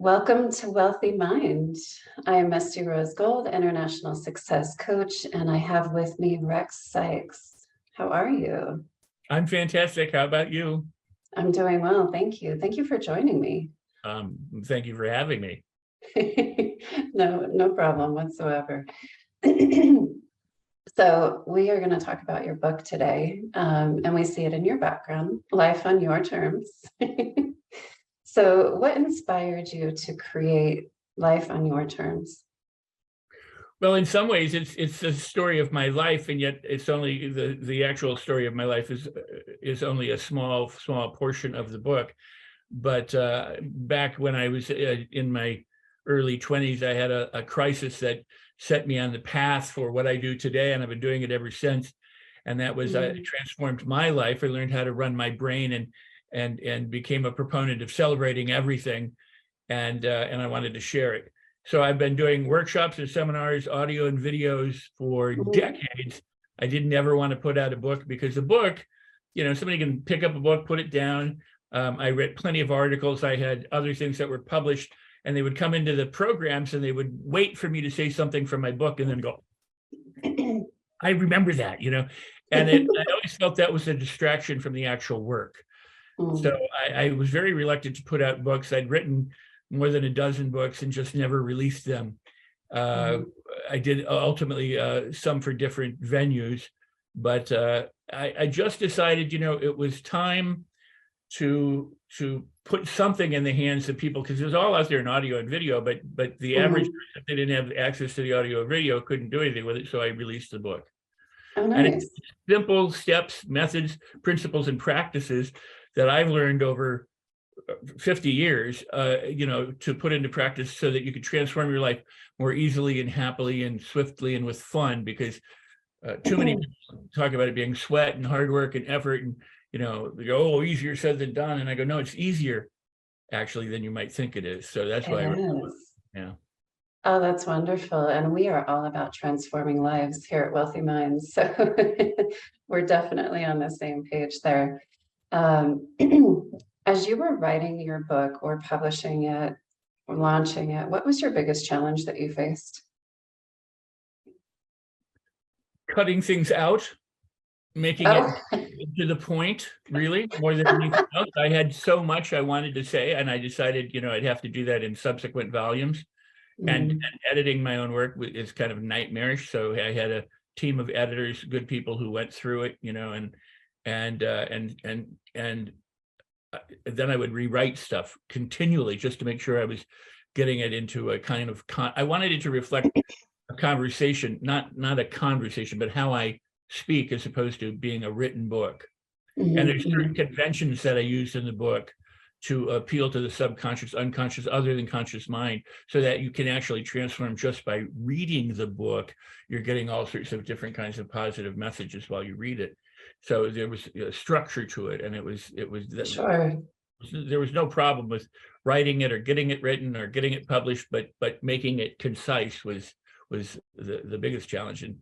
Welcome to Wealthy Mind. I am Misty Rose Gold, International Success Coach, and I have with me Rex Sikes. How are you? I'm fantastic. How about you? I'm doing well, thank you. Thank you for joining me. Thank you for having me. No problem whatsoever. So we are going to talk about your book today, and we see it in your background, Life on Your Terms. So what inspired you to create Life on Your Terms? Well, in some ways, it's the story of my life, and yet it's only the actual story of my life is only a small portion of the book. But back when I was in my early 20s, I had a crisis that set me on the path for what I do today, and I've been doing it ever since. And that was it transformed my life. I learned how to run my brain and became a proponent of celebrating everything, and I wanted to share it. So I've been doing workshops and seminars, audio and videos for decades. I didn't ever want to put out a book because a book, somebody can pick up a book, put it down. I read plenty of articles. I had other things that were published, and they would come into the programs and they would wait for me to say something from my book and then go, I remember that, and I always felt that was a distraction from the actual work. So I was very reluctant to put out books. I'd written more than a dozen books and just never released them. I did ultimately some for different venues, but I just decided, it was time to put something in the hands of people, because it was all out there in audio and video, but the average person, if they didn't have access to the audio or video, couldn't do anything with it. So I released the book. Oh, nice. And it's simple steps, methods, principles, and practices that I've learned over 50 years, to put into practice so that you could transform your life more easily and happily and swiftly and with fun, because too many people talk about it being sweat and hard work and effort, and they go, oh, easier said than done. And I go, no, it's easier actually than you might think it is. So that's why I wrote the book. Yeah. Oh, that's wonderful. And we are all about transforming lives here at Wealthy Minds. So we're definitely on the same page there. As you were writing your book or publishing it or launching it, what was your biggest challenge that you faced? Cutting things out, making it to the point, really, more than anything else. I had so much I wanted to say, and I decided, I'd have to do that in subsequent volumes. And editing my own work is kind of nightmarish. So I had a team of editors, good people who went through it, and then I would rewrite stuff continually just to make sure I was getting it into a kind of I wanted it to reflect a conversation, not a conversation, but how I speak, as opposed to being a written book. And there's certain conventions that I used in the book to appeal to the subconscious, unconscious, other than conscious mind, so that you can actually transform just by reading the book. You're getting all sorts of different kinds of positive messages while you read it. So there was a structure to it, and it was Sure. There was no problem with writing it or getting it written or getting it published, but making it concise was the biggest challenge. And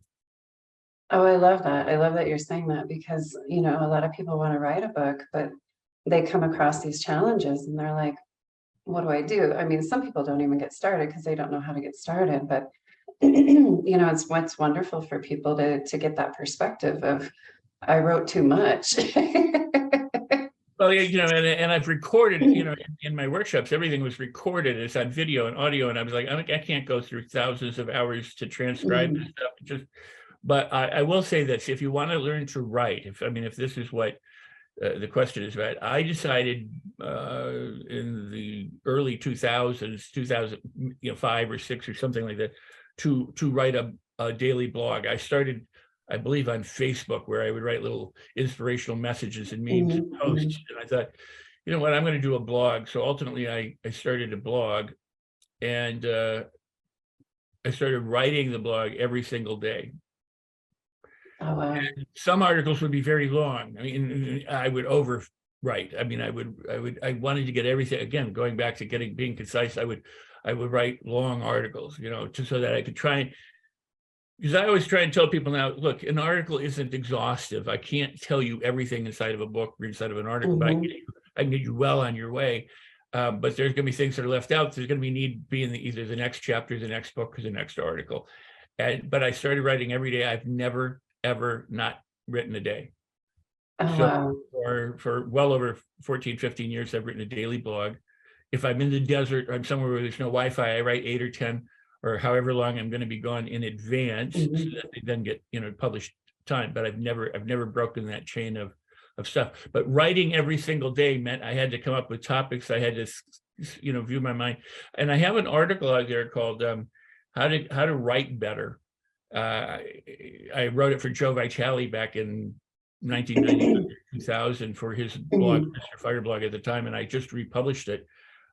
Oh, I love that. I love that you're saying that, because, a lot of people want to write a book, but they come across these challenges and they're like, what do I do? I mean, some people don't even get started because they don't know how to get started, but it's what's wonderful for people to get that perspective of, I wrote too much. Well, and I've recorded, in my workshops, everything was recorded. It's on video and audio, and I was like, I can't go through thousands of hours to transcribe this stuff. But I will say this: if you want to learn to write, if this is what the question is about, I decided in the early 2000s, 2005 or 6 or something like that, to write a daily blog. I started, I believe, on Facebook, where I would write little inspirational messages and memes and posts. And I thought, you know what, I'm going to do a blog. So ultimately, I started a blog, and I started writing the blog every single day. Oh, wow. And some articles would be very long. I would overwrite. I wanted to get everything, again, going back to being concise. I would write long articles, just so that I could try. Because I always try and tell people now, look, an article isn't exhaustive. I can't tell you everything inside of a book or inside of an article, but I can get you well on your way. but there's going to be things that are left out. There's going to be need be in either the next chapter, the next book, or the next article. But I started writing every day. I've never, ever not written a day. Oh, So wow. for well over 14, 15 years, I've written a daily blog. If I'm in the desert or I'm somewhere where there's no Wi-Fi, I write 8 or 10 or however long I'm going to be gone in advance, so that they then get, published time. But I've never broken that chain of stuff. But writing every single day meant I had to come up with topics. I had to, view my mind. And I have an article out there called how to write better. I wrote it for Joe Vitale back in 1990, 2000 for his blog, Mr. Fire blog at the time, and I just republished it.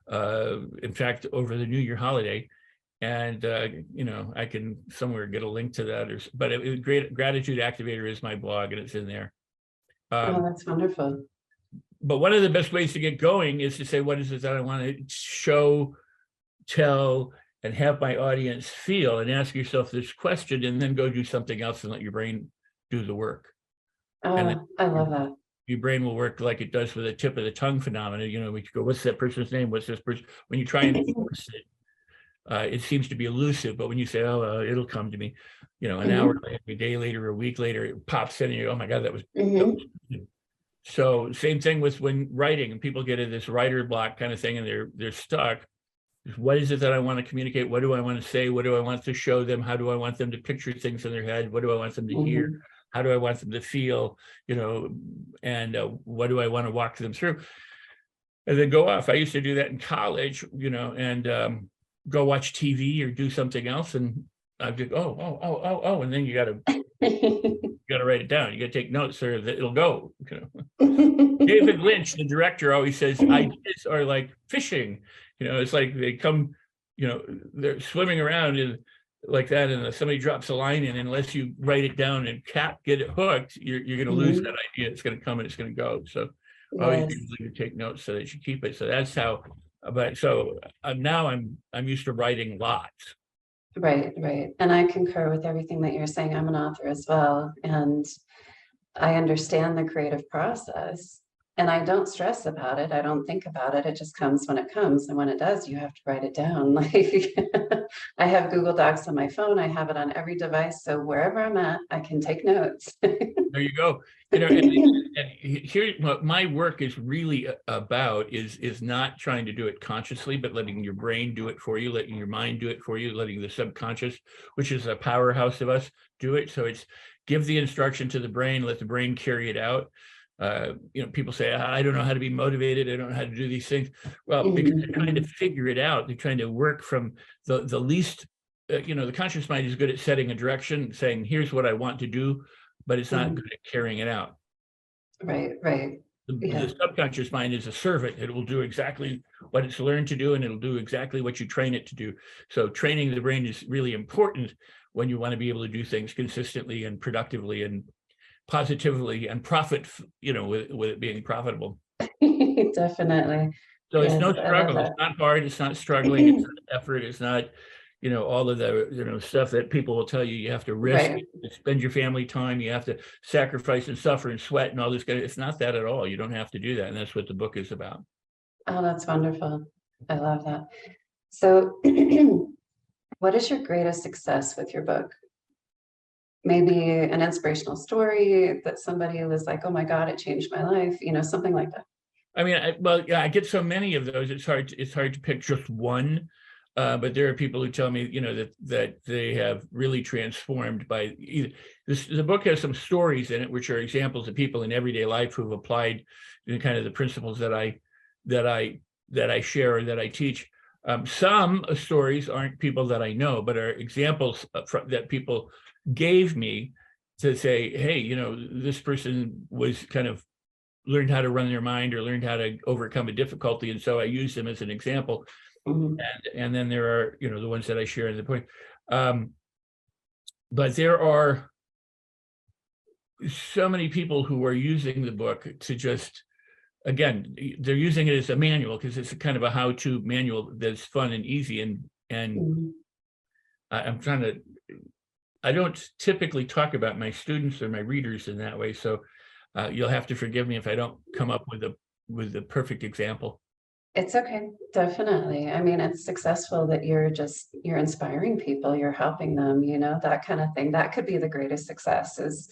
In fact, over the New Year holiday, and I can somewhere get a link to that. But great. Gratitude Activator is my blog, and it's in there. Oh, that's wonderful. But one of the best ways to get going is to say, what is it that I want to show, tell, and have my audience feel, and ask yourself this question, and then go do something else and let your brain do the work. And I love that. Your brain will work like it does with a tip of the tongue phenomena. We could go, what's that person's name? What's this person? When you try and force it, it seems to be elusive. But when you say, oh, it'll come to me, an hour later, a day later, a week later, it pops in and you go, oh my God, that was so same thing with when writing, and people get in this writer block kind of thing, and they're stuck. What is it that I want to communicate? What do I want to say? What do I want to show them? How do I want them to picture things in their head? What do I want them to hear? How do I want them to feel? And what do I want to walk them through? And then go off. I used to do that in college, and go watch TV or do something else, and I'd go, oh, and then you got to write it down. You got to take notes, or it'll go. David Lynch, the director, always says ideas are like fishing. It's like they come, they're swimming around and like that, and somebody drops a line in, unless you write it down and get it hooked, you're going to lose that idea. It's going to come and it's going to go. So always you take notes so that you keep it. So that's how. But so now I'm used to writing lots. Right. And I concur with everything that you're saying. I'm an author as well, and I understand the creative process, and I don't stress about it. I don't think about it. It just comes when it comes. And when it does, you have to write it down. Like I have Google Docs on my phone. I have it on every device. So wherever I'm at, I can take notes. There you go. And here, what my work is really about is not trying to do it consciously, but letting your brain do it for you, letting your mind do it for you, letting the subconscious, which is a powerhouse of us, do it. So it's give the instruction to the brain, let the brain carry it out. People say, I don't know how to be motivated. I don't know how to do these things. Well, because they're trying to figure it out. They're trying to work from the least, the conscious mind is good at setting a direction, saying, here's what I want to do, but it's not good at carrying it out. Right. The subconscious mind is a servant. It will do exactly what it's learned to do, and it'll do exactly what you train it to do. So training the brain is really important when you want to be able to do things consistently and productively and positively and profit, with it being profitable. Definitely. So it's no struggle. It's not hard. It's not struggling. It's not effort. It's not, all of the, stuff that people will tell you you have to risk, spend your family time, you have to sacrifice and suffer and sweat and all this. It's not that at all. You don't have to do that. And that's what the book is about. Oh, that's wonderful. I love that. So what is your greatest success with your book? Maybe an inspirational story that somebody was like, oh my God, it changed my life, something like that. I mean, I get so many of those. It's hard to pick just one. But there are people who tell me, that they have really transformed by either the book has some stories in it, which are examples of people in everyday life who've applied kind of the principles that I share or that I teach. Some stories aren't people that I know, but are examples that people gave me to say, hey, this person was kind of learned how to run their mind or learned how to overcome a difficulty. And so I use them as an example. And then there are, the ones that I share in the point. But there are so many people who are using the book to just, again, they're using it as a manual because it's a kind of a how-to manual that's fun and easy. And I don't typically talk about my students or my readers in that way. So you'll have to forgive me if I don't come up with the perfect example. It's okay. Definitely. I mean, it's successful that you're inspiring people, you're helping them, that kind of thing. That could be the greatest success is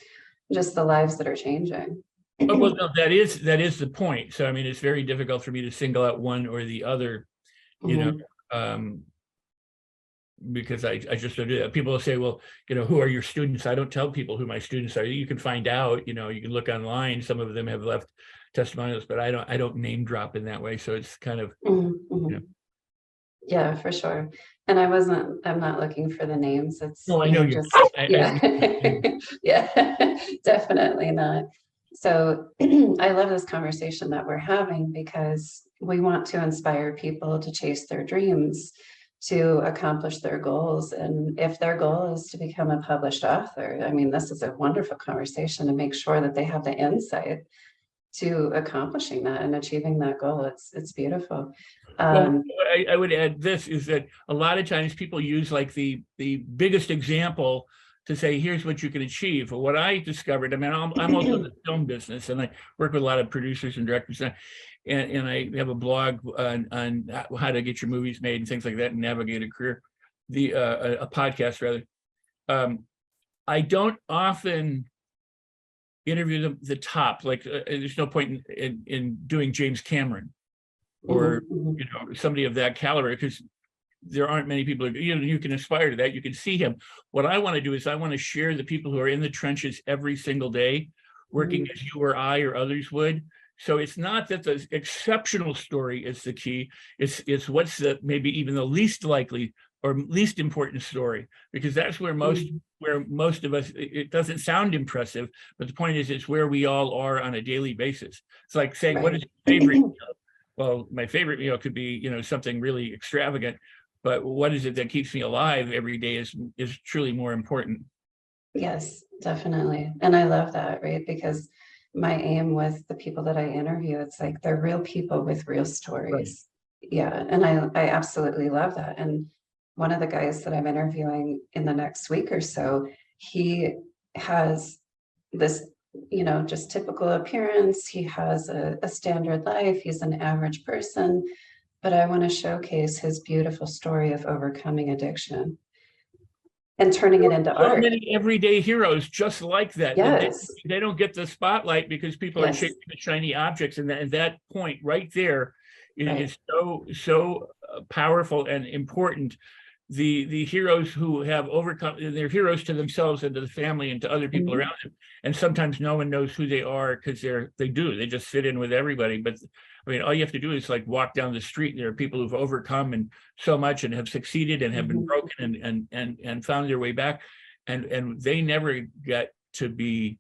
just the lives that are changing. Oh, well, no, that is the point. So I mean, it's very difficult for me to single out one or the other, you know, Mhm. um, because I just don't do that. People will say, well, who are your students? I don't tell people who my students are. You can find out, you can look online. Some of them have left testimonials, but I don't name drop in that way. So it's kind of, Mhm, you know, mhm. Yeah, for sure. And I'm not looking for the names. It's, no, I know you. just, I yeah. don't know. Yeah, definitely not. So I love this conversation that we're having because we want to inspire people to chase their dreams, to accomplish their goals. And if their goal is to become a published author, I mean, this is a wonderful conversation to make sure that they have the insight to accomplishing that and achieving that goal. It's beautiful. Well, Um, I would add this is that a lot of times people use like the biggest example to say, here's what you can achieve. But what I discovered, I mean, I'm also in the film business and I work with a lot of producers and directors and I have a blog on how to get your movies made and things like that and navigate a career, a podcast rather. I don't often interview the top, like there's no point in doing James Cameron or mhm, mhm. somebody of that caliber because there aren't many people you can aspire to that. You can see him. What I want to do is I want to share the people who are in the trenches every single day working Mhm. as you or I or others would. So it's not that the exceptional story is the key. It's what's the maybe even the least likely or least important story, because that's Mhm. where most of us, it doesn't sound impressive, but the point is it's where we all are on a daily basis. It's like saying, what is Right. your favorite? Well, my favorite meal could be, something really extravagant, but what is it that keeps me alive every day is truly more important. Yes, definitely. And I love that, right? Because my aim with the people that I interview, it's like they're real people with real Right. stories. Yeah. And I absolutely love that. And one of the guys that I'm interviewing in the next week or so, he has this, just typical appearance. He has a standard life. He's an average person, but I want to showcase his beautiful story of overcoming addiction and turning it into So art. many everyday heroes just like that, that Yes. they don't get the spotlight because people are Yes. chasing the shiny objects. And that point right there Right. is so powerful and important. The heroes who have overcome, they're heroes to themselves and to the family and to other people Mhm. around them. And sometimes no one knows who they are because they just fit in with everybody. But I mean, all you have to do is like walk down the street. There are people who've overcome and so much and have succeeded and have been Mhm. broken and found their way back. And they never get to be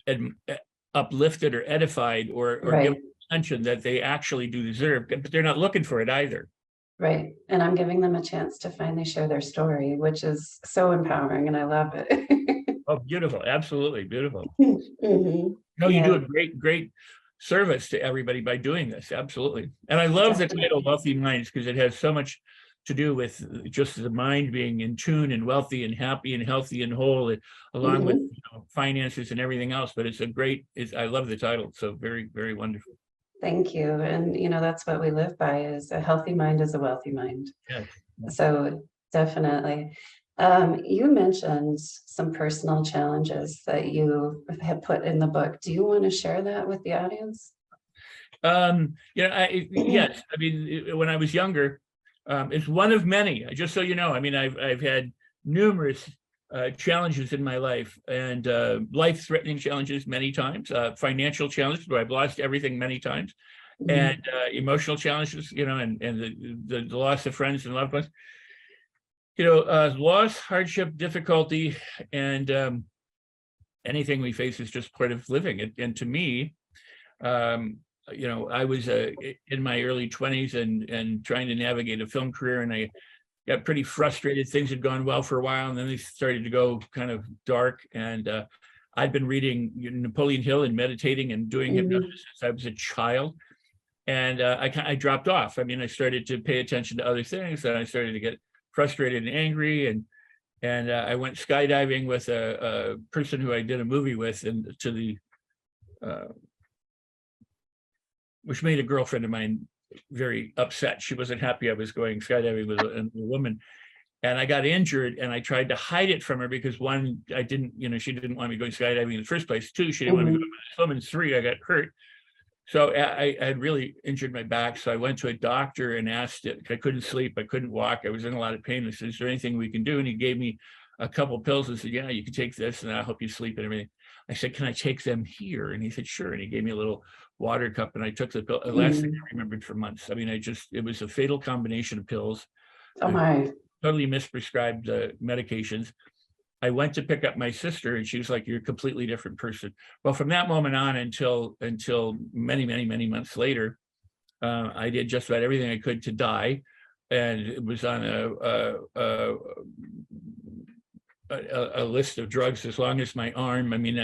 ed, uplifted or edified or given Right. attention that they actually do deserve, but they're not looking for it either. Right. And I'm giving them a chance to finally share their story, which is so empowering, and I love it. Oh, beautiful. Absolutely beautiful. Mhm. No, you do Yeah, a great service to everybody by doing this. Absolutely. And I love the title definitely. Wealthy Minds because it has so much to do with just the mind being in tune and wealthy and happy and healthy and whole, along with Mhm. finances and everything else. But I love the title. So very, very wonderful. Thank you. And that's what we live by is a healthy mind is a wealthy mind. Yes. So definitely. You mentioned some personal challenges that you have put in the book. Do you want to share that with the audience? Yes. I mean, when I was younger, it's one of many. Just so you know, I mean, I've had numerous challenges in my life, and life-threatening challenges many times, financial challenges where I've lost everything many times, and Mhm. emotional challenges, and the loss of friends and loved ones. Loss, hardship, difficulty, and anything we face is just part of living. And to me, I was in my early 20s and trying to navigate a film career, and I got pretty frustrated. Things had gone well for a while, and then they started to go kind of dark. And I'd been reading Napoleon Hill and meditating and doing hypnosis Mhm. since I was a child, and I dropped off. I mean, I started to pay attention to other things, and I started to get frustrated and angry, and I went skydiving with a person who I did a movie with, and to the uh, which made a girlfriend of mine very upset. She wasn't happy I was going skydiving with a woman. And I got injured, and I tried to hide it from her because one, I didn't, she didn't want me going skydiving in the first place. Two, she didn't want me going swimming. Three, I got hurt. So I had really injured my back. So I went to a doctor and asked it. I couldn't sleep. I couldn't walk. I was in a lot of pain. I said, is there anything we can do? And he gave me a couple pills and said, yeah, you can take this and I'll help you sleep and everything. I said, can I take them here? And he said, sure. And he gave me a little water cup, and I took the pill. The last thing I remembered for months. I mean, it was a fatal combination of pills. Oh my. Totally misprescribed medications. I went to pick up my sister, and she was like, you're a completely different person. Well, from that moment on until many, many, many months later, I did just about everything I could to die. And it was on a list of drugs as long as my arm. I mean,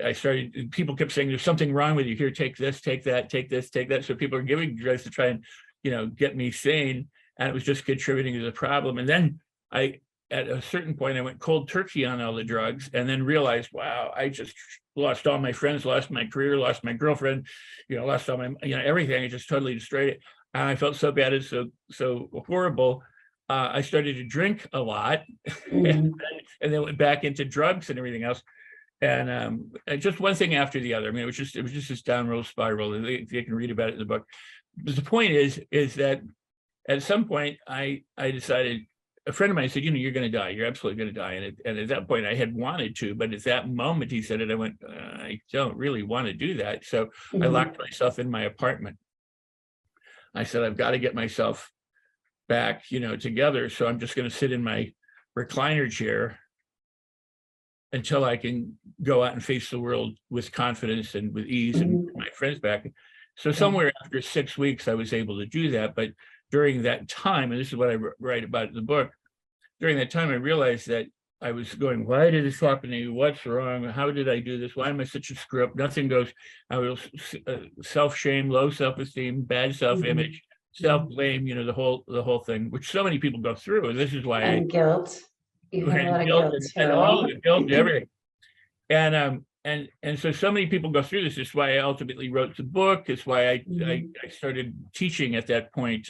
I started, people kept saying, there's something wrong with you. Here, take this, take that, take this, take that. So people are giving drugs to try and, get me sane. And it was just contributing to the problem. And then at a certain point, I went cold turkey on all the drugs, and then realized, wow, I just lost all my friends, lost my career, lost my girlfriend, lost all my, everything. I just totally destroyed it. And I felt so bad. It's so horrible. I started to drink a lot, and then went back into drugs and everything else. And just one thing after the other. I mean, it was just this downward spiral. They can read about it in the book. But the point is that at some point I decided, a friend of mine said, you're going to die. You're absolutely going to die. And at that point I had wanted to, but at that moment he said it, I went, I don't really want to do that. So I locked myself in my apartment. I said, I've got to get myself back, together. So I'm just going to sit in my recliner chair until I can go out and face the world with confidence and with ease and get my friends back. So somewhere after 6 weeks, I was able to do that. But during that time, and this is what I write about in the book, during that time, I realized that I was going, why did this happen to me? What's wrong? How did I do this? Why am I such a screw up? Nothing goes. I was self-shame, low self-esteem, bad self-image, self-blame, the whole thing, which so many people go through. And this is why guilt. You have a lot of guilt and all of the guilt and everything. And so many people go through this. This is why I ultimately wrote the book. It's why I started teaching at that point.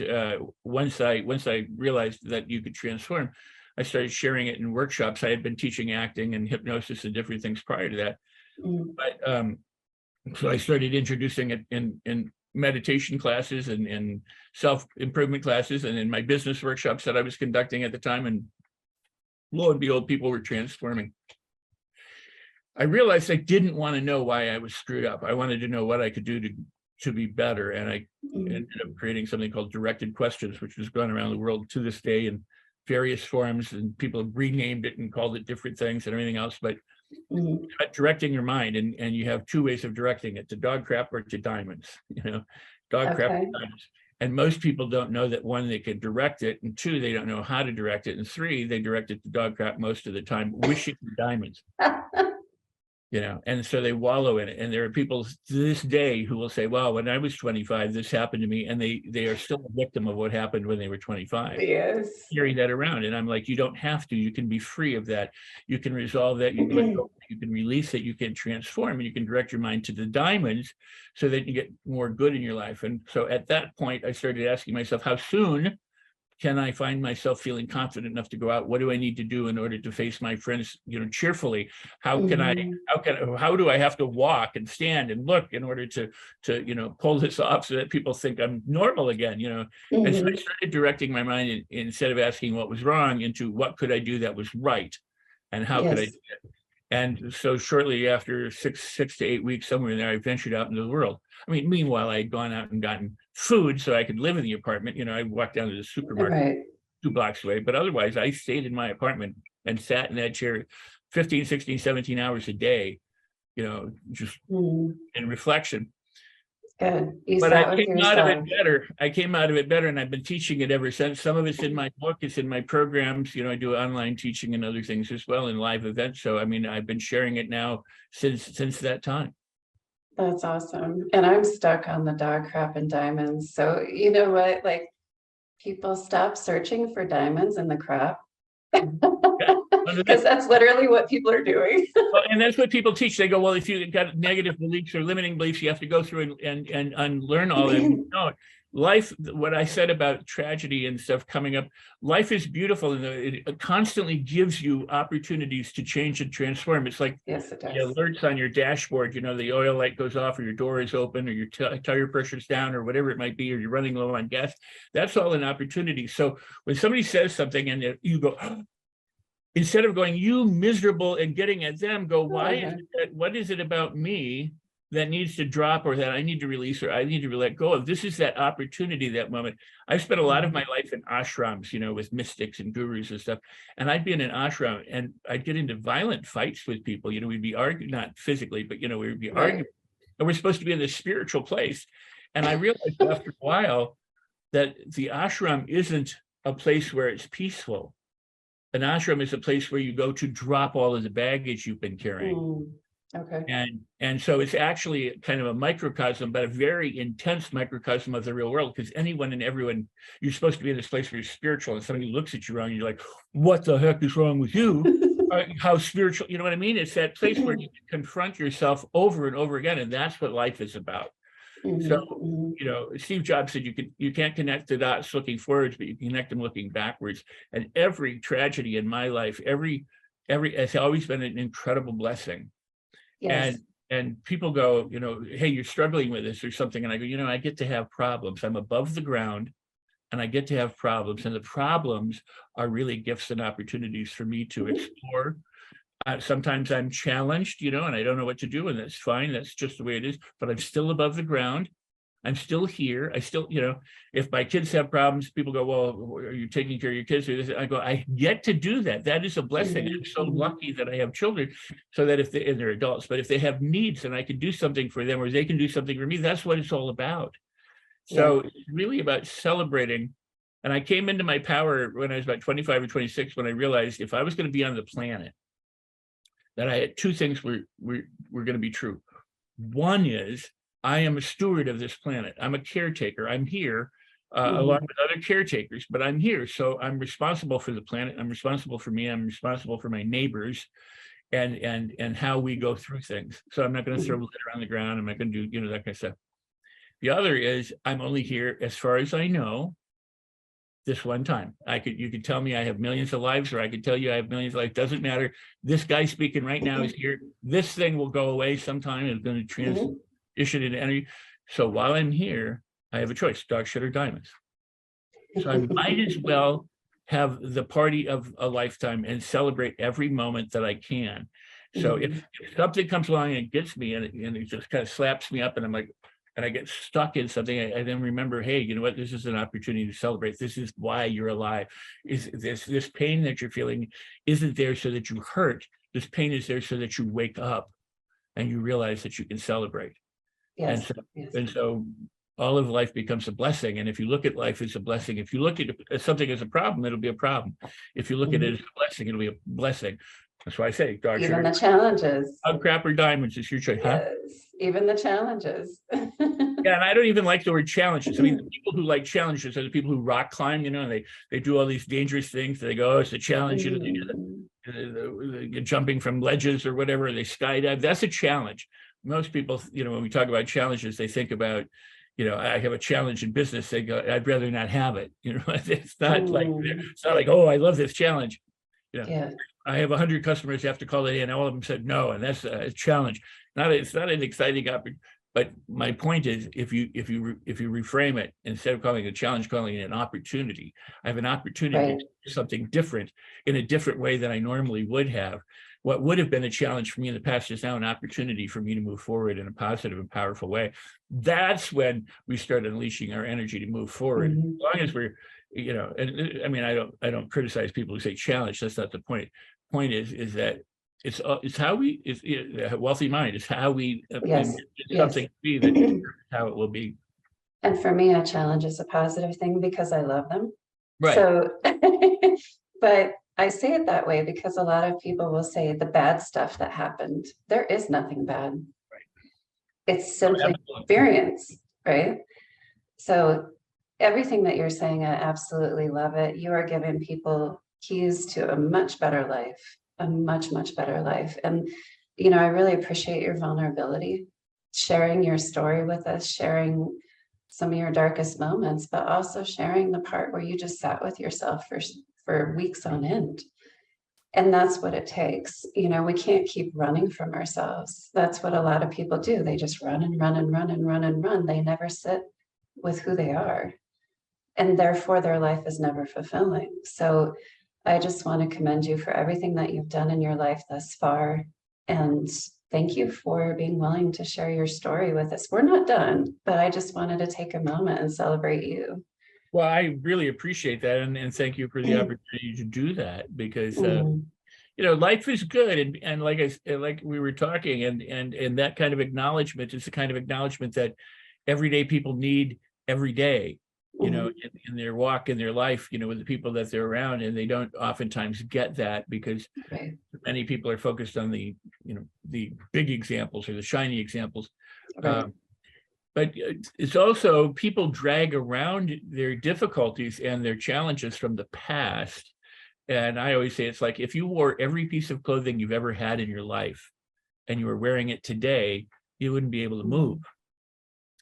Once I realized that you could transform, I started sharing it in workshops. I had been teaching acting and hypnosis and different things prior to that. But so I started introducing it in meditation classes and self-improvement classes and in my business workshops that I was conducting at the time. And lo and behold, people were transforming. I realized I didn't want to know why I was screwed up. I wanted to know what I could do to be better. And I ended up creating something called directed questions, which has gone around the world to this day in various forms, and people have renamed it and called it different things and everything else. But directing your mind, and you have two ways of directing it: to dog crap or to diamonds. Dog crap or diamonds. And most people don't know that, one, they can direct it, and two, they don't know how to direct it, and three, they direct it to dog crap most of the time, wishing for diamonds. And so they wallow in it. And there are people to this day who will say, well, when I was 25, this happened to me. And they are still a victim of what happened when they were 25. Yes. Carry that around. And I'm like, you don't have to. You can be free of that. You can resolve that. You can release it. You can transform, and you can direct your mind to the diamonds so that you get more good in your life. And so at that point, I started asking myself, how soon can I find myself feeling confident enough to go out? What do I need to do in order to face my friends, cheerfully? How do I have to walk and stand and look in order to pull this off so that people think I'm normal again, And so I started directing my mind, instead of asking what was wrong, into what could I do that was right, and how could I do it? And so shortly after six to 8 weeks, somewhere in there, I ventured out into the world. I mean, meanwhile, I had gone out and gotten food so I could live in the apartment. I walked down to the supermarket 2 blocks away, but otherwise I stayed in my apartment and sat in that chair 15, 16, 17 hours a day, just in reflection. Good. But I came out of it better. I came out of it better, and I've been teaching it ever since. Some of it's in my book, it's in my programs. I do online teaching and other things as well, in live events. So, I mean, I've been sharing it now since that time. That's awesome. And I'm stuck on the dog crap and diamonds. So you know what? Like, people stop searching for diamonds in the crap. because that's literally what people are doing. Well, and that's what people teach. They go, well, if you've got negative beliefs or limiting beliefs, you have to go through and unlearn all that. No, life, what I said about tragedy and stuff coming up, life is beautiful, and it constantly gives you opportunities to change and transform. It's like Yes, it the does. alerts on your dashboard, the oil light goes off, or your door is open, or your tire pressure's down, or whatever it might be, or you're running low on gas. That's all an opportunity. So when somebody says something and you go, instead of going, you miserable, and getting at them, go, why is it that, what is it about me that needs to drop, or that I need to release, or I need to let go of? This is that opportunity, that moment. I've spent a lot of my life in ashrams, with mystics and gurus and stuff. And I'd be in an ashram and I'd get into violent fights with people. We'd be arguing, not physically, but, we would be arguing. And we're supposed to be in this spiritual place. And I realized after a while that the ashram isn't a place where it's peaceful. An ashram is a place where you go to drop all of the baggage you've been carrying. Okay. And so it's actually kind of a microcosm, but a very intense microcosm of the real world, because anyone and everyone, you're supposed to be in this place where you're spiritual, and somebody looks at you wrong, and you're like, what the heck is wrong with you? How spiritual, you know what I mean? It's that place where you confront yourself over and over again, and that's what life is about. So, Steve Jobs said you can't connect the dots looking forwards, but you can connect them looking backwards. And every tragedy in my life, every has always been an incredible blessing. Yes. And people go, hey, you're struggling with this or something. And I go, I get to have problems. I'm above the ground and I get to have problems. And the problems are really gifts and opportunities for me to explore. Sometimes I'm challenged, and I don't know what to do, and that's fine. That's just the way it is. But I'm still above the ground. I'm still here. I still, if my kids have problems, people go, well, are you taking care of your kids? I go, I get to do that. That is a blessing. I'm so lucky that I have children, so that if they're adults, but if they have needs and I can do something for them, or they can do something for me, that's what it's all about. So it's really about celebrating. And I came into my power when I was about 25 or 26, when I realized if I was going to be on the planet, that I had two things were going to be true. One is I am a steward of this planet. I'm a caretaker. I'm here along with other caretakers, but I'm here. So I'm responsible for the planet. I'm responsible for me. I'm responsible for my neighbors and how we go through things. So I'm not going to throw litter on the ground. I'm not going to do, that kind of stuff. The other is I'm only here, as far as I know, this one time. You could tell me I have millions of lives, or I could tell you I have millions of lives. Doesn't matter. This guy speaking right now is here. This thing will go away sometime. It's going to transition into energy. So while I'm here, I have a choice: dog shit or diamonds. So I might as well have the party of a lifetime and celebrate every moment that I can. So if something comes along and gets me and it just kind of slaps me up, and I'm like, and I get stuck in something, I then remember, hey, you know what? This is an opportunity to celebrate. This is why you're alive. Is this pain that you're feeling isn't there so that you hurt. This pain is there so that you wake up and you realize that you can celebrate. Yes. And so all of life becomes a blessing. And if you look at life as a blessing, if you look at something as a problem, it'll be a problem. If you look at it as a blessing, it'll be a blessing. That's why I say, dog even the challenges. Crap or diamonds, it's your choice. Yes, even the challenges. Yeah, and I don't even like the word challenges. I mean, the people who like challenges are the people who rock climb, and they do all these dangerous things. They go, oh, it's a challenge, they do the jumping from ledges or whatever, they skydive. That's a challenge. Most people, when we talk about challenges, they think about, I have a challenge in business. They go, I'd rather not have it. It's not like, oh, I love this challenge. I have 100 customers have to call it in. All of them said no, and that's a challenge. It's not an exciting opportunity. But my point is, if you reframe it, instead of calling it a challenge, calling it an opportunity, I have an opportunity to do something different in a different way than I normally would have. What would have been a challenge for me in the past is now an opportunity for me to move forward in a positive and powerful way. That's when we start unleashing our energy to move forward. As long as we're, and I mean, I don't criticize people who say challenge. That's not the point. Point is that it's how we a wealthy mind is how we something to be that how it will be. And for me, a challenge is a positive thing because I love them. Right. So, but I say it that way because a lot of people will say the bad stuff that happened. There is nothing bad. Right. It's simply experience, right? So everything that you're saying, I absolutely love it. You are giving people keys to a much better life, a much, much better life. And, you know, I really appreciate your vulnerability, sharing your story with us, sharing some of your darkest moments, but also sharing the part where you just sat with yourself for weeks on end. And that's what it takes. You know, we can't keep running from ourselves. That's what a lot of people do. They just run and run and run and run and run. They never sit with who they are. And therefore, their life is never fulfilling. So I just want to commend you for everything that you've done in your life thus far. And thank you for being willing to share your story with us. We're not done, but I just wanted to take a moment and celebrate you. Well, I really appreciate that, and thank you for the opportunity to do that, because Mm, you know, life is good, and like we were talking, and that kind of acknowledgement is the kind of acknowledgement that everyday people need every day, you know, mm, in their walk in their life, you know, with the people that they're around, and they don't oftentimes get that because right, many people are focused on the, you know, the big examples or the shiny examples. right. But it's also people drag around their difficulties and their challenges from the past. And I always say, it's like if you wore every piece of clothing you've ever had in your life and you were wearing it today, you wouldn't be able to move.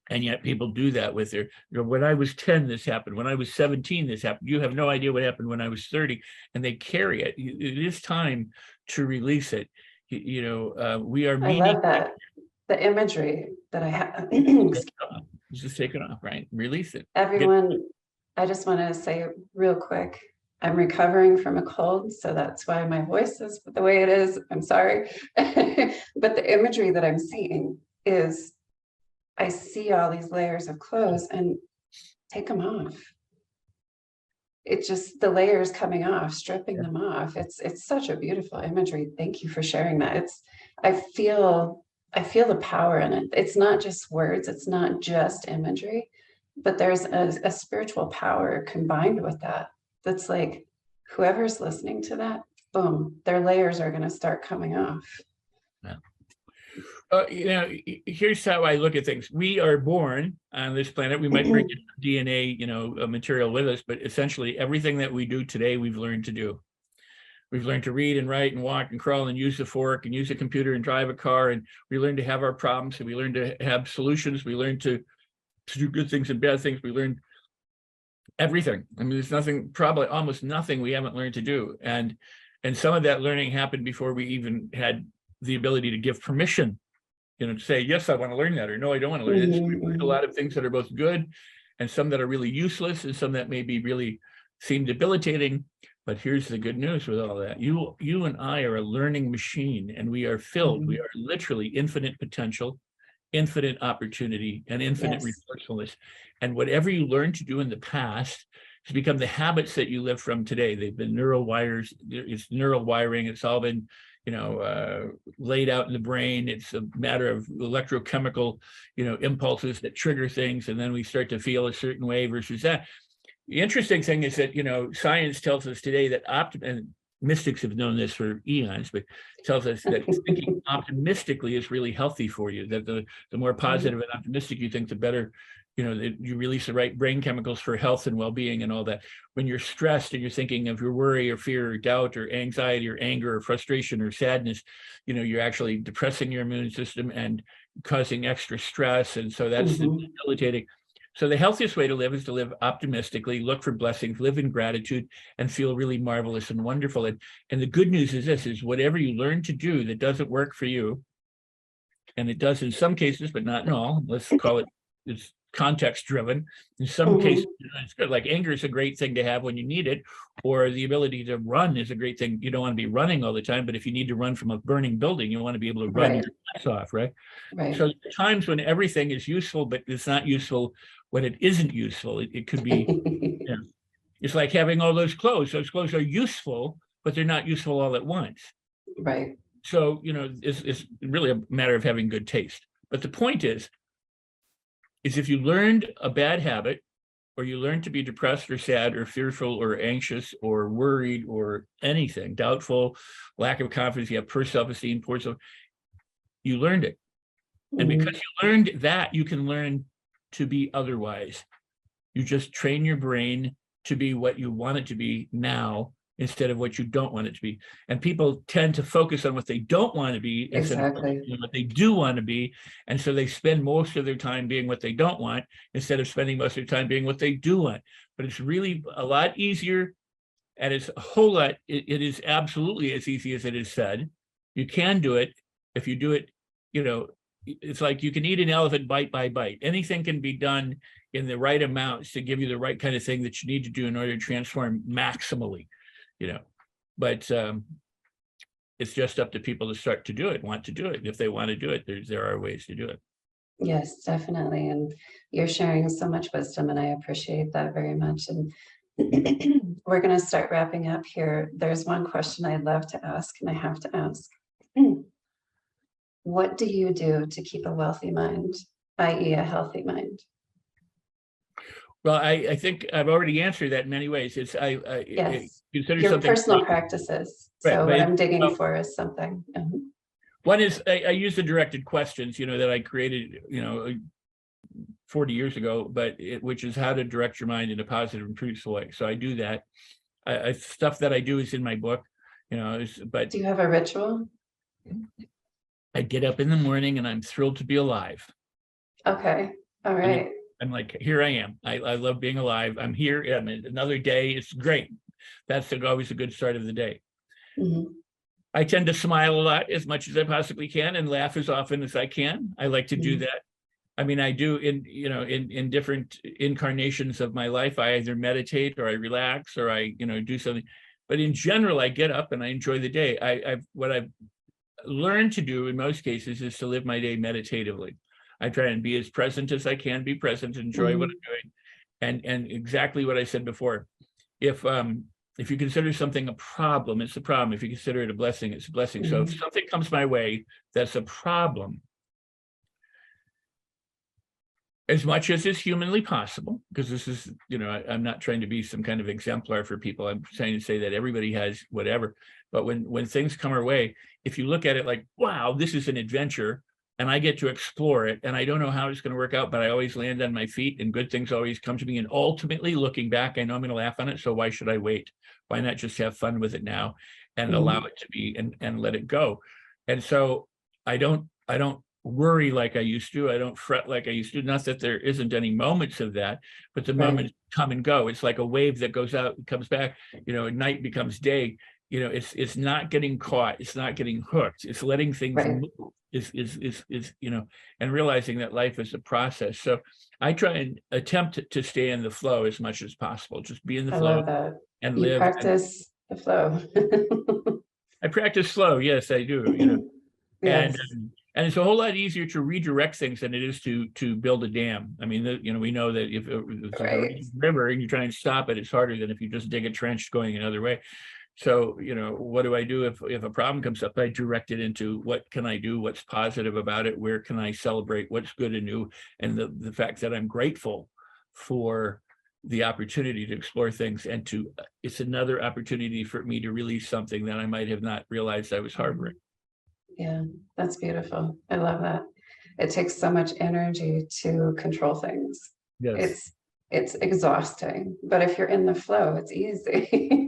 And yet people do that with their, you know, when I was 10, this happened. When I was 17, this happened. You have no idea what happened when I was 30, and they carry it. It is time to release it. You know, we are I meaning. love that. The imagery that I have. Just take it off, right? Release it. Everyone, I just want to say real quick, I'm recovering from a cold, so that's why my voice is the way it is. I'm sorry. But the imagery that I'm seeing is I see all these layers of clothes and take them off. It's just the layers coming off, stripping them off. It's such a beautiful imagery. Thank you for sharing that. I feel I feel the power in it. It's not just words, it's not just imagery, but there's a spiritual power combined with that. That's like whoever's listening to that, boom, their layers are going to start coming off. Yeah. You know, here's how I look at things. We are born on this planet. We might bring DNA, you know, material with us, but essentially everything that we do today, we've learned to do. We've learned to read and write and walk and crawl and use the fork and use a computer and drive a car. And we learn to have our problems, and we learn to have solutions. We learn to do good things and bad things. We learn everything. I mean, there's nothing, probably almost nothing we haven't learned to do. And some of that learning happened before we even had the ability to give permission, you know, to say, yes, I want to learn that, or no, I don't want to learn it. So we learned a lot of things that are both good and some that are really useless and some that maybe really seem debilitating. But here's the good news with all that. You and I are a learning machine, and we are filled. We are literally infinite potential, infinite opportunity, and infinite resourcefulness. And whatever you learned to do in the past has become the habits that you live from today. They've been neural wires. It's neural wiring. It's all been, you know, laid out in the brain. It's a matter of electrochemical, you know, impulses that trigger things, and then we start to feel a certain way versus that. The interesting thing is that, you know, science tells us today that and mystics have known this for eons, but tells us that thinking optimistically is really healthy for you. That the more positive and optimistic you think, the better, you know, you release the right brain chemicals for health and well-being and all that. When you're stressed and you're thinking of your worry or fear or doubt or anxiety or anger or frustration or sadness, you know, you're actually depressing your immune system and causing extra stress. And so that's debilitating. So the healthiest way to live is to live optimistically, look for blessings, live in gratitude, and feel really marvelous and wonderful. And the good news is this, is whatever you learn to do that doesn't work for you, and it does in some cases, but not in all, let's call it, it's context driven. In some cases, you know, it's good. Like anger is a great thing to have when you need it, or the ability to run is a great thing. You don't want to be running all the time, but if you need to run from a burning building, you want to be able to run your ass off, right? So times when everything is useful, but it's not useful when it isn't useful. It could be, you know, it's like having all those clothes. Those clothes are useful, but they're not useful all at once. Right. So, you know, it's really a matter of having good taste. But the point is if you learned a bad habit, or you learned to be depressed or sad or fearful or anxious or worried or anything, doubtful, lack of confidence, you have poor self-esteem, poor self, you learned it. And because you learned that, you can learn to be otherwise. You just train your brain to be what you want it to be now, instead of what you don't want it to be. And people tend to focus on what they don't want to be instead of Exactly. focusing on what they do want to be. And so they spend most of their time being what they don't want instead of spending most of their time being what they do want. But it's really a lot easier, and it's a whole lot, it is absolutely as easy as it is said. You can do it if you do it, it's like you can eat an elephant bite by bite. Anything can be done in the right amounts to give you the right kind of thing that you need to do in order to transform maximally, but it's just up to people to start to do it, want to do it. If they want to do it, there are ways to do it. Yes, definitely. And you're sharing so much wisdom, and I appreciate that very much. And we're going to start wrapping up here. There's one question I'd love to ask, and I have to ask. What do you do to keep a wealthy mind, i.e. a healthy mind? Well, I think I've already answered that in many ways. It's Yes, consider your something personal practices. right, So but what I'm digging for is something. one is I use the directed questions, that I created, 40 years ago, but which is how to direct your mind in a positive and truthful way. So I do that. Stuff that I do is in my book, but do you have a ritual? I get up in the morning and I'm thrilled to be alive. Okay. All right. I'm like, here I am. I love being alive. I'm here. I'm another day. It's great. That's always a good start of the day. Mm-hmm. I tend to smile a lot as much as I possibly can and laugh as often as I can. I like to do that. I mean, I do in different incarnations of my life. I either meditate or I relax or I, do something. But in general, I get up and I enjoy the day. What I've learned to do in most cases is to live my day meditatively. I try and be as present as I can, be present, enjoy what I'm doing. And exactly what I said before, if you consider something a problem, it's a problem. If you consider it a blessing, it's a blessing. So if something comes my way that's a problem, as much as is humanly possible, because this is, I'm not trying to be some kind of exemplar for people. I'm trying to say that everybody has whatever. But when things come our way, if you look at it like, wow, this is an adventure, and I get to explore it, and I don't know how it's going to work out, but I always land on my feet, and good things always come to me. And ultimately, looking back, I know I'm going to laugh on it. So why should I wait? Why not just have fun with it now and allow it to be and let it go? And so I don't worry like I used to. I don't fret like I used to. Not that there isn't any moments of that, but the moments come and go. It's like a wave that goes out and comes back. Night becomes day. It's not getting caught. It's not getting hooked. It's letting things move. And realizing that life is a process. So I try and attempt to stay in the flow as much as possible. Just be in the flow. I love that. And you live. Practice the flow. I practice flow. Yes, I do. Yes. And it's a whole lot easier to redirect things than it is to build a dam. I mean, we know that if there's a river and you try and stop it, it's harder than if you just dig a trench going another way. So, what do I do if a problem comes up? I direct it into what can I do? What's positive about it? Where can I celebrate? What's good and new? And the fact that I'm grateful for the opportunity to explore things and it's another opportunity for me to release something that I might have not realized I was harboring. Yeah, that's beautiful. I love that. It takes so much energy to control things. Yes. It's exhausting, but if you're in the flow, it's easy.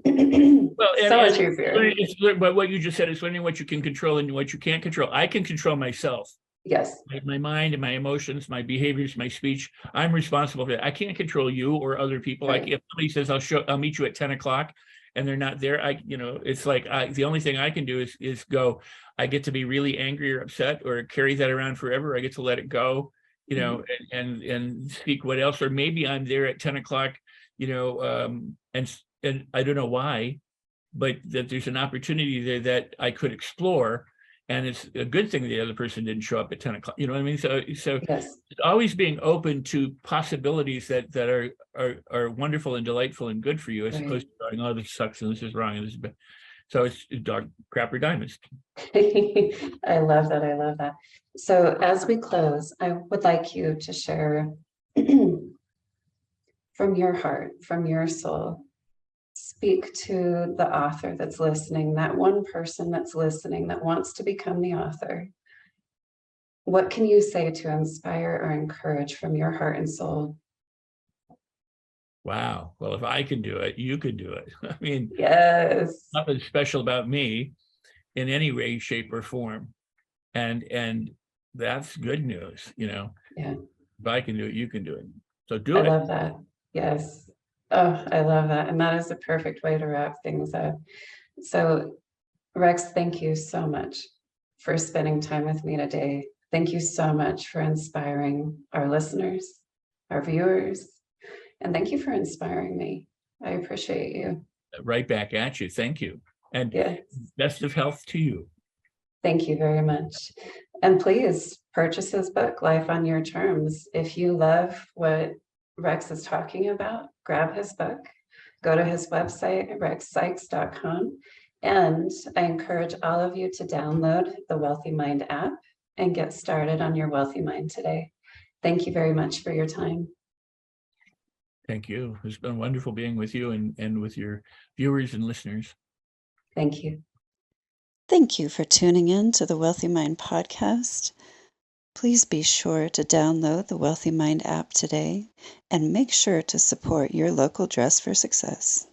Well, so much easier. But what you just said is learning what you can control and what you can't control. I can control myself. Yes. My mind and my emotions, my behaviors, my speech. I'm responsible for that. I can't control you or other people. Like if somebody says I'll meet you at 10 o'clock and they're not there, it's like the only thing I can do is go. I get to be really angry or upset or carry that around forever. I get to let it go, and speak what else. Or maybe I'm there at 10 o'clock, and I don't know why, but that there's an opportunity there that I could explore. And it's a good thing the other person didn't show up at 10 o'clock. You know what I mean? So yes. Always being open to possibilities that are wonderful and delightful and good for you, as opposed to going, oh, this sucks and this is wrong and this is bad. So it's dog crap or diamonds. I love that. I love that. So as we close, I would like you to share from your heart, from your soul, speak to the author that's listening, that one person that's listening that wants to become the author. What can you say to inspire or encourage from your heart and soul? Wow. Well, if I can do it, you can do it. I mean, Yes. nothing special about me in any way, shape, or form. And that's good news, you know. Yeah. If I can do it, you can do it. So do I it. love that. Yes. Oh, I love that. And that is the perfect way to wrap things up. So, Rex, thank you so much for spending time with me today. Thank you so much for inspiring our listeners, our viewers, and thank you for inspiring me. I appreciate you. Right back at you. Thank you. And Yes. best of health to you. Thank you very much. And please purchase his book, Life on Your Terms. If you love what Rex is talking about, grab his book, go to his website, rexsikes.com. And I encourage all of you to download the Wealthy Mind app and get started on your wealthy mind today. Thank you very much for your time. Thank you. It's been wonderful being with you and with your viewers and listeners. Thank you. Thank you for tuning in to the Wealthy Mind podcast. Please be sure to download the Wealthy Mind app today and make sure to support your local Dress for Success.